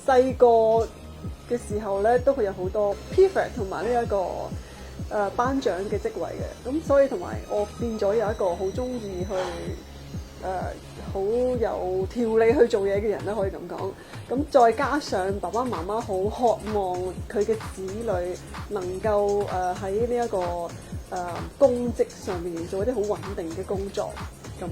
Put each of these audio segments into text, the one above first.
細個嘅時候咧，都會有好多 prefect 同埋呢一個班長嘅職位嘅，咁所以同埋我變咗有一個好中意去好有條理去做嘢嘅人咧，可以咁講。咁再加上爸爸媽媽好渴望佢嘅子女能夠喺呢一個公職上面做一啲好穩定嘅工作，咁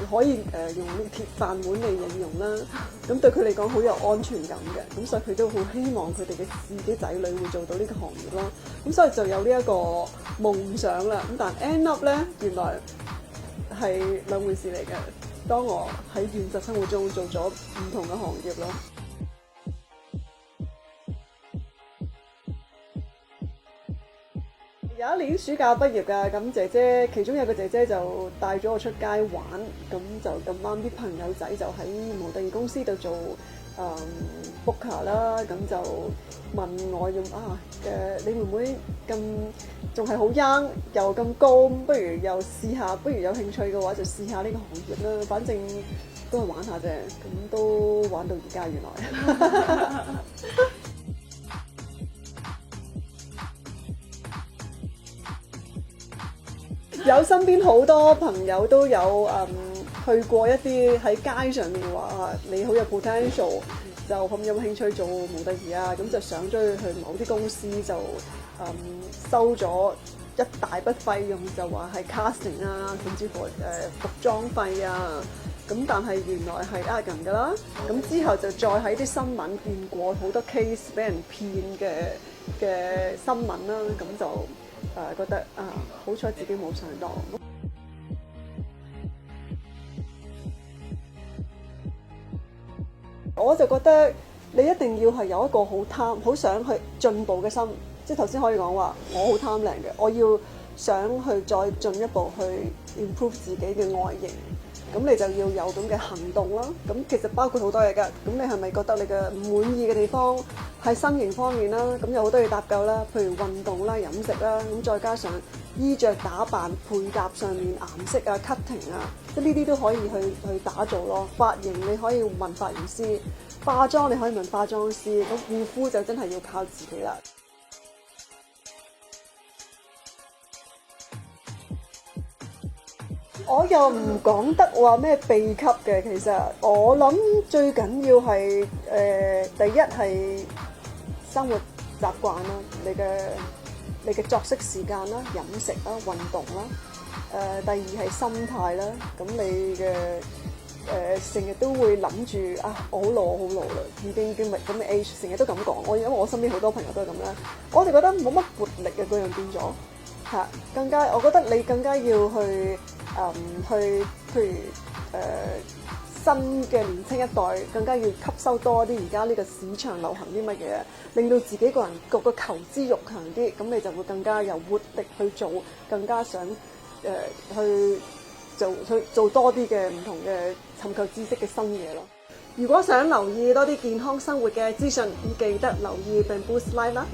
可以用鐵飯碗嚟形容啦。咁對佢嚟講好有安全感嘅，咁所以佢都好希望佢哋嘅自己仔女會做到呢個行業咯。咁所以就有呢一個夢想啦。咁但 end up 咧，原來係兩回事嚟嘅。當我喺現實生活中做咗唔同嘅行業咯。有一年暑假畢業㗎，咁姐姐其中有個姐姐就帶咗我出街玩，咁就咁啱啲朋友仔就喺模特兒公司度做booker 啦，咁就問我你會唔會咁仲係好 young 又咁高，不如又試下，不如有興趣嘅話就試下呢個行業啦，反正都係玩下啫，咁都玩到而家原來。有身邊好多朋友都有去過一啲喺街上面話你好有 potential， 就咁有興趣做模特兒啊，咁就上咗去某啲公司就收咗一大筆費用，就話係 casting 啊，甚至乎服裝費啊，咁但係原來係呃人㗎啦。咁之後就再喺啲新聞見過好多 case 俾人騙嘅新聞啦，咁就覺得好彩自己冇上當。我就覺得你一定要係有一個好想去進步嘅心，即係頭先可以講話，我好貪靚嘅，我要想去再進一步去 improve 自己嘅外形，咁你就要有咁嘅行動啦。咁其實包括好多嘢㗎，咁你係咪覺得你嘅唔滿意嘅地方喺身形方面啦？咁有好多嘢搭救啦，譬如運動啦、飲食啦，咁再加上衣着打扮、配搭上面顏色啊、cutting 啊，即係呢啲都可以去打造咯。髮型你可以問髮型師，化妝你可以問化妝師，咁護膚就真係要靠自己啦。我又唔講得話咩秘笈嘅，其實我諗最緊要係第一係生活習慣啦，你嘅作息時間啦、飲食啦、運動啦，第二係心態啦，咁你嘅成日都會諗住我好老啦，已經咁嘅 age， 成日都咁講。因為我身邊好多朋友都係咁啦，我哋覺得冇乜活力嘅嗰樣變咗嚇，更加我覺得你更加要去譬如新嘅年輕一代更加要吸收多啲而家呢個市場流行啲乜嘢，令到自己個人個求知欲強啲，咁你就會更加有活力去做，更加想去做多啲嘅唔同嘅尋求知識嘅新嘢咯。如果想留意多啲健康生活嘅資訊，記得留意 Bambu's Life 啦。